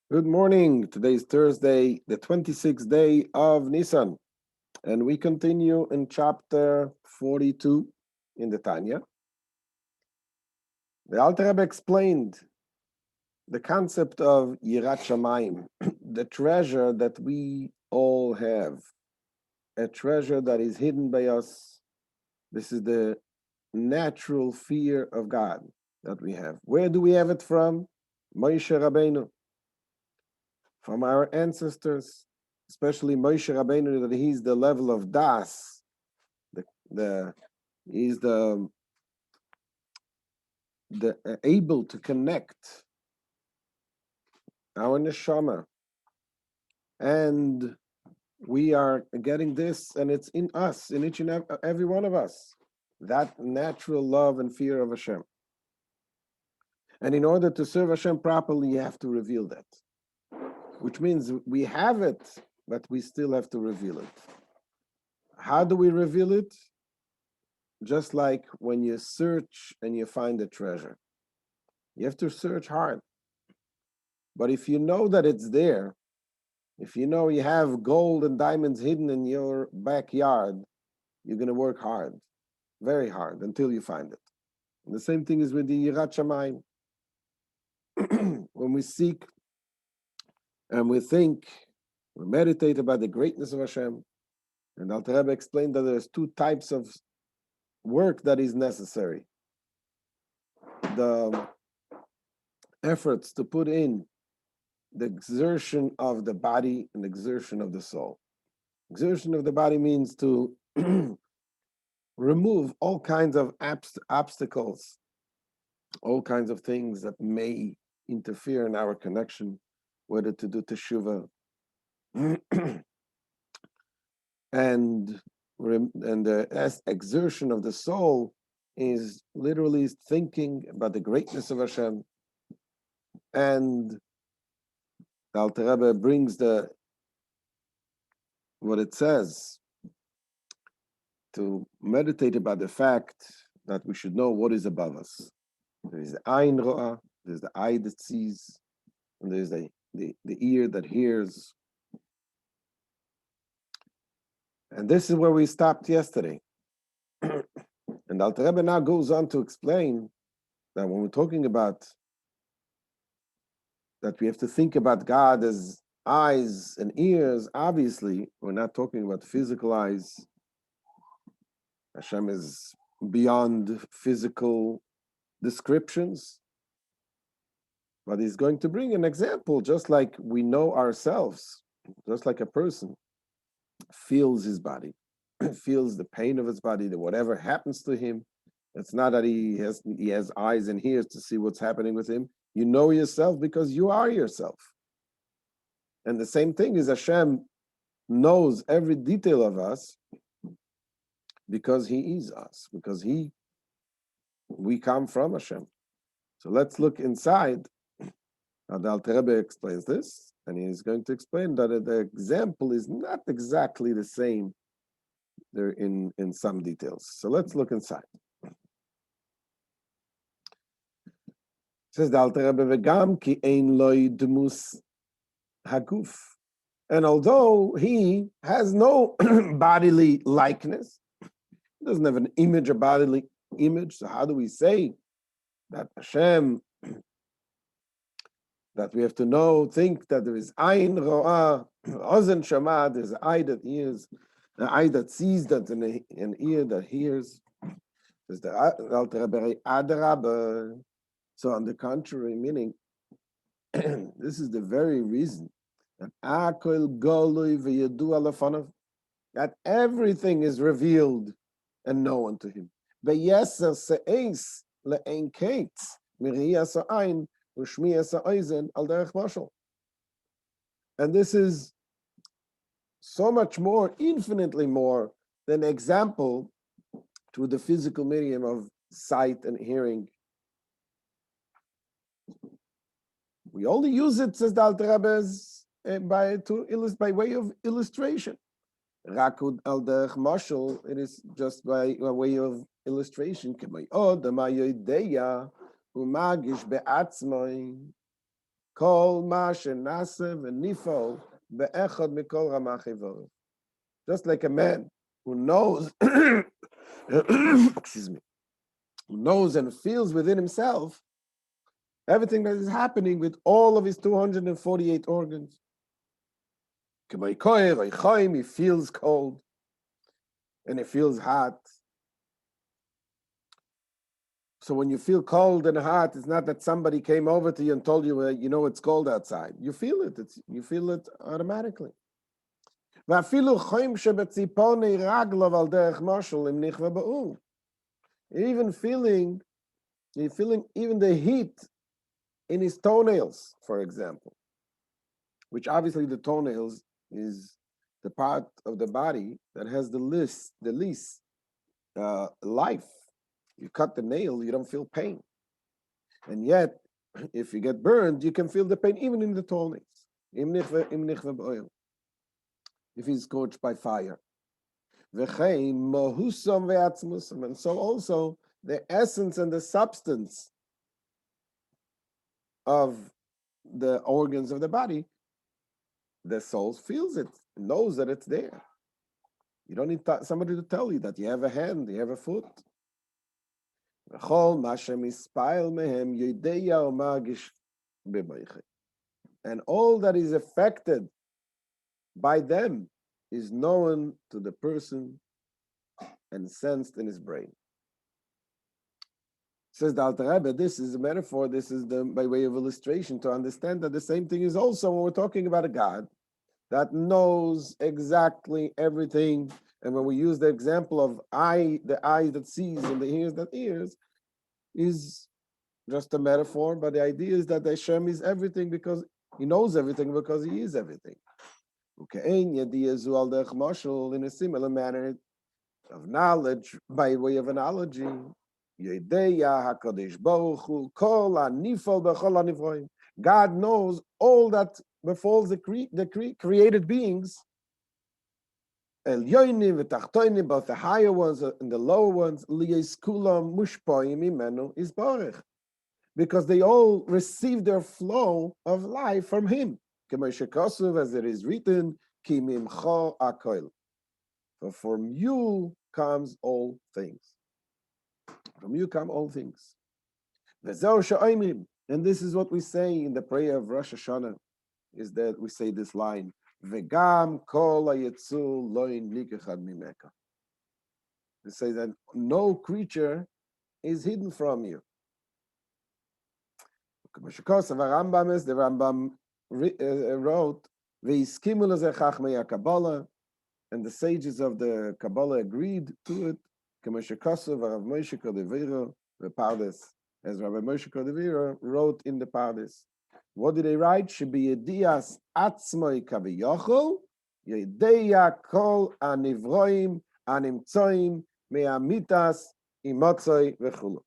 Good morning. Today is Thursday, the 26th day of Nisan, and we continue in chapter 42 in the Tanya. The Alter Rebbe explained the concept of Yirat Shamayim, the treasure that we all have, a treasure that is hidden by us. This is the natural fear of God that we have. Where do we have it from? Moshe Rabbeinu, from our ancestors, especially Moshe Rabbeinu, that he's the level of Das, he's the able to connect our neshama, and we are getting this, and it's in us, in each and every one of us, that natural love and fear of Hashem. And in order to serve Hashem properly, you have to reveal that, which means we have it, but we still have to reveal it. How do we reveal it? Just like when you search and you find a treasure. You have to search hard. But if you know that it's there, if you know you have gold and diamonds hidden in your backyard, you're going to work hard, very hard, until you find it. And the same thing is with the Yirat Shamayim. When we seek and we think, we meditate about the greatness of Hashem, and Alter Rebbe explained that there's two types of work that is necessary. The efforts to put in the exertion of the body and the exertion of the soul. Exertion of the body means to remove all kinds of obstacles, all kinds of things that may interfere in our connection, whether to do teshuvah, and the exertion of the soul is literally thinking about the greatness of Hashem. And the Alter Rebbe brings what it says to meditate about the fact that we should know what is above us. There is the Ayin Ro'ah, there's the eye that sees, and there's the ear that hears. And this is where we stopped yesterday. And Alter Rebbe now goes on to explain that when we're talking about that we have to think about God as eyes and ears, obviously, we're not talking about physical eyes. Hashem is beyond physical descriptions. But he's going to bring an example, just like we know ourselves, just like a person feels his body, feels the pain of his body, that whatever happens to him, it's not that he has eyes and ears to see what's happening with him. You know yourself because you are yourself. And the same thing is Hashem knows every detail of us because he is us, because we come from Hashem. So let's look inside. Now the Alter Rebbe explains this, and he's going to explain that the example is not exactly the same there in some details. So let's look inside. Says the Alter Rebbe, "V'gam ki ein loi dmus haguf," and although he has no bodily likeness, he doesn't have an image, a bodily image. So how do we say that Hashem? That we have to think that there is Ayin Ro'ah, Ozen Shama, there's an eye that hears, an eye that sees, that an ear that hears. There's the Alter Rebbe Adarabah. So on the contrary, meaning, this is the very reason that Akol Golui v'Yedu Alafanav, that everything is revealed and known to him. V'Yeser Se'eis le'Ein Kates Miriyas Ha'ayin. And this is so much more, infinitely more, than example to the physical medium of sight and hearing. We only use it, says the Alter Rebbe, by way of illustration. Rakud al derech mashal, it is just by way of illustration. Umagish be'atzmai, Kol ma shenase v'nifol be'echad mikol ramach ivorav. Just like a man who knows, excuse me, who knows and feels within himself everything that is happening with all of his 248 organs. He feels cold and he feels hot. So when you feel cold and hot, it's not that somebody came over to you and told you, you know, it's cold outside. You feel it. You feel it automatically. Even feeling, you're feeling even the heat in his toenails, for example, which obviously the toenails is the part of the body that has the least life. You cut the nail, you don't feel pain. And yet, if you get burned, you can feel the pain even in the toenails. If he's scorched by fire. And so also the essence and the substance of the organs of the body, the soul feels it, knows that it's there. You don't need somebody to tell you that you have a hand, you have a foot. And all that is affected by them is known to the person and sensed in his brain. Says the Alter Rebbe, this is a metaphor, this is by way of illustration to understand that the same thing is also when we're talking about a God that knows exactly everything. And when we use the example of the eye that sees and the ears that hears, is just a metaphor, but the idea is that Hashem is everything because he knows everything because he is everything. In a similar manner of knowledge, by way of analogy, God knows all that befalls the created beings, both the higher ones and the lower ones, because they all receive their flow of life from him. As it is written, for from you comes all things. From you come all things. And this is what we say in the prayer of Rosh Hashanah, is that we say this line, Vegam kol hayetzu lo inlik echad mimeka. We say that no creature is hidden from you. The Rambam wrote, and the sages of the Kabbalah agreed to it, as Rabbi Moshe Cordovero wrote in the Pardes. What did they write? Shebiyedias atzmoi kaviyochol, yedeya kol anivroim animtzoim me'amitas imotzoi v'chulu.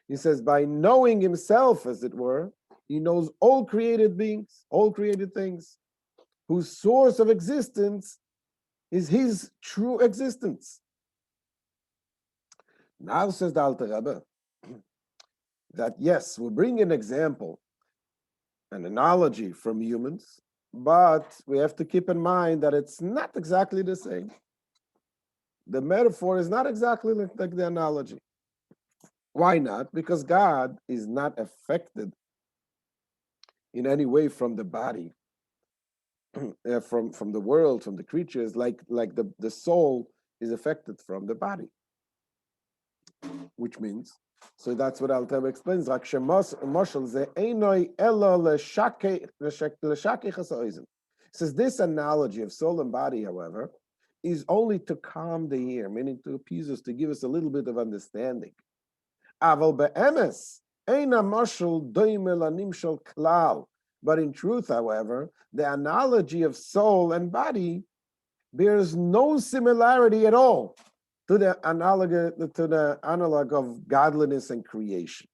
He says, by knowing himself, as it were, he knows all created beings, all created things, whose source of existence is his true existence. Now says the Alter Rebbe, that yes, we'll bring an example, an analogy from humans, but we have to keep in mind that it's not exactly the same. The metaphor is not exactly like the analogy. Why not? Because God is not affected in any way from the body, from the world, from the creatures, like the soul is affected from the body. Which means, so that's what Alter Rebbe explains. Says this analogy of soul and body, however, is only to calm the ear, meaning to appease us, to give us a little bit of understanding. But in truth, however, the analogy of soul and body bears no similarity at all to the analog of godliness and creation.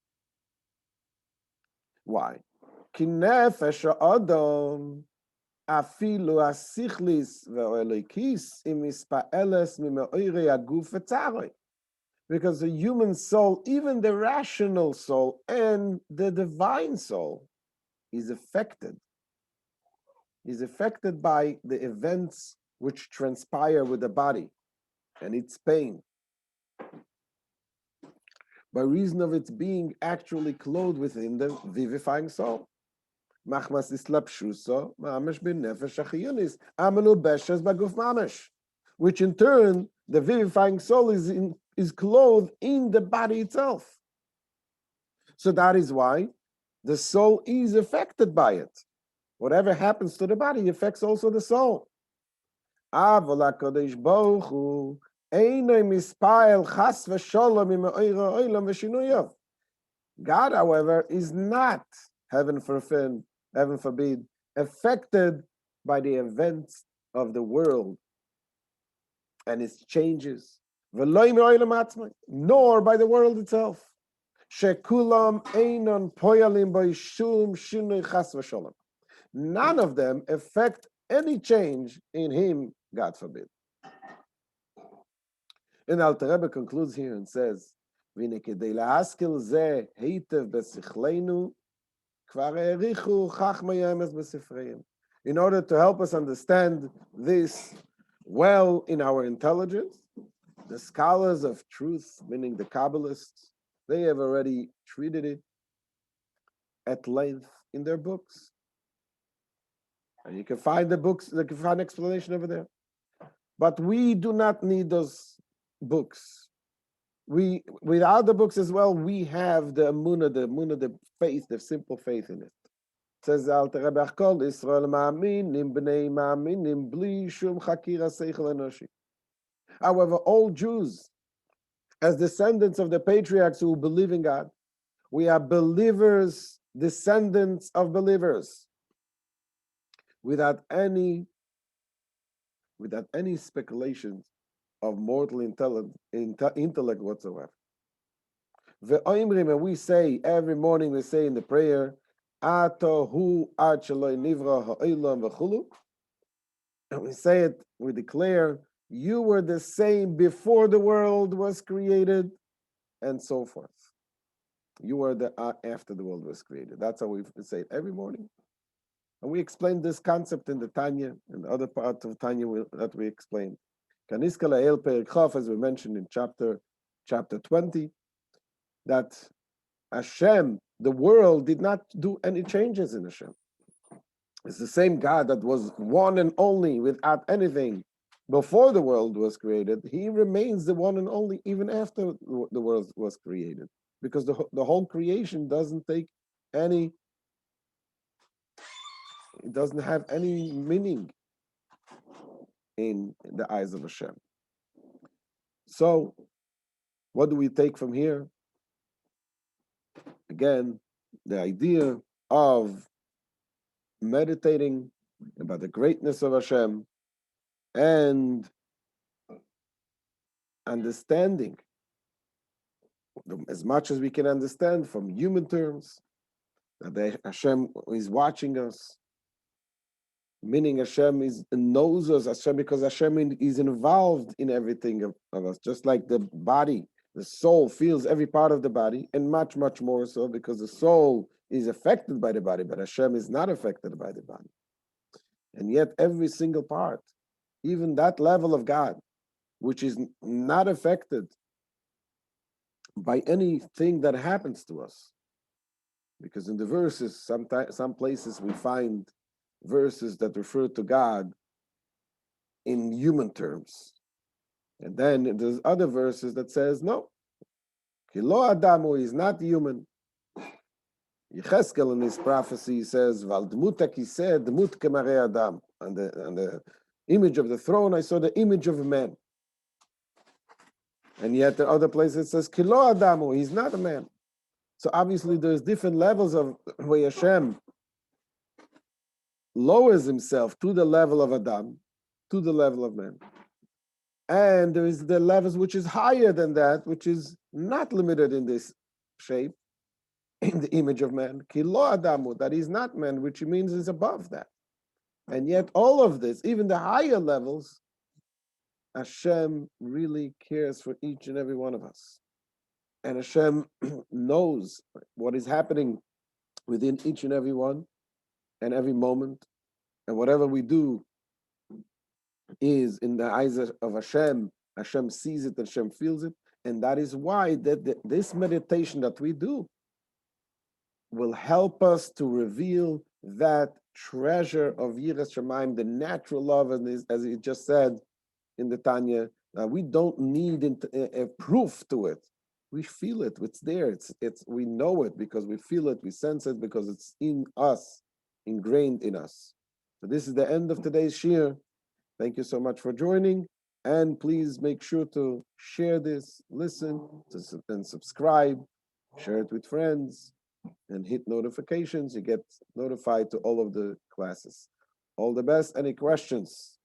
Why? Because the human soul, even the rational soul and the divine soul, is affected. Is affected by the events which transpire with the body and its pain, by reason of its being actually clothed within the vivifying soul. Machmas islapshuso mamash b'nefesh achiyunis amalu beshes baguf mamash, which in turn the vivifying soul is clothed in the body itself. So that is why the soul is affected by it. Whatever happens to the body affects also the soul. God, however, is not, heaven forbid, affected by the events of the world and its changes, nor by the world itself. None of them affect any change in him, God forbid. And Alter Rebbe concludes here and says, in order to help us understand this well in our intelligence, the scholars of truth, meaning the Kabbalists, they have already treated it at length in their books. And you can find the books, you can find explanation over there. But we do not need those books. Without the books as well, we have the emunah, the faith, the simple faith in it. It says Alter Rebbe Kol Israel ma'aminim b'nei ma'aminim bli shum chakira seichel enoshi. However, all Jews, as descendants of the patriarchs who believe in God, we are believers, descendants of believers, without any speculations of mortal intellect whatsoever. Ve'omrim, and we say every morning, we say in the prayer, Atohu ad sheloi nivra ha'olam v'chulu. And we say it, we declare, you were the same before the world was created, and so forth. You were the after the world was created. That's how we say it every morning. And we explained this concept in the Tanya, and the other part of Tanya that we explained. Kaniska la'el perek chaf, as we mentioned in chapter 20, that Hashem, the world, did not do any changes in Hashem. It's the same God that was one and only without anything before the world was created. He remains the one and only even after the world was created, because the whole creation doesn't take any, it doesn't have any meaning in the eyes of Hashem. So, what do we take from here? Again, the idea of meditating about the greatness of Hashem and understanding as much as we can understand from human terms that Hashem is watching us, meaning Hashem knows us, Hashem, because Hashem is involved in everything of us, just like the body, the soul feels every part of the body, and much, much more so because the soul is affected by the body, but Hashem is not affected by the body. And yet every single part, even that level of God, which is not affected by anything that happens to us. Because in the verses, some places we find verses that refer to God in human terms. And then there's other verses that says, no, Kilo Adamu is not human. Yecheskel in his prophecy says, Val dmuta kiseh dmut kemare Adam. On the image of the throne, I saw the image of a man. And yet the other place it says, Kilo Adamu, he's not a man. So obviously there's different levels of where Hashem lowers himself to the level of Adam, to the level of man. And there is the levels which is higher than that, which is not limited in this shape, in the image of man. Kilo Adamu, that is not man, which means is above that. And yet all of this, even the higher levels, Hashem really cares for each and every one of us. And Hashem knows what is happening within each and every one. and every moment, and whatever we do is in the eyes of Hashem. Hashem sees it, Hashem feels it, and that is why this meditation that we do will help us to reveal that treasure of Yiras Shamayim, the natural love, as he just said in the Tanya. We don't need a proof to it. We feel it. It's there. We know it because we feel it. We sense it because it's in us, ingrained in us. So this is the end of today's shir. Thank you so much for joining, and please make sure to share this, listen, and subscribe. Share it with friends, and hit notifications. You get notified to all of the classes. All the best. Any questions?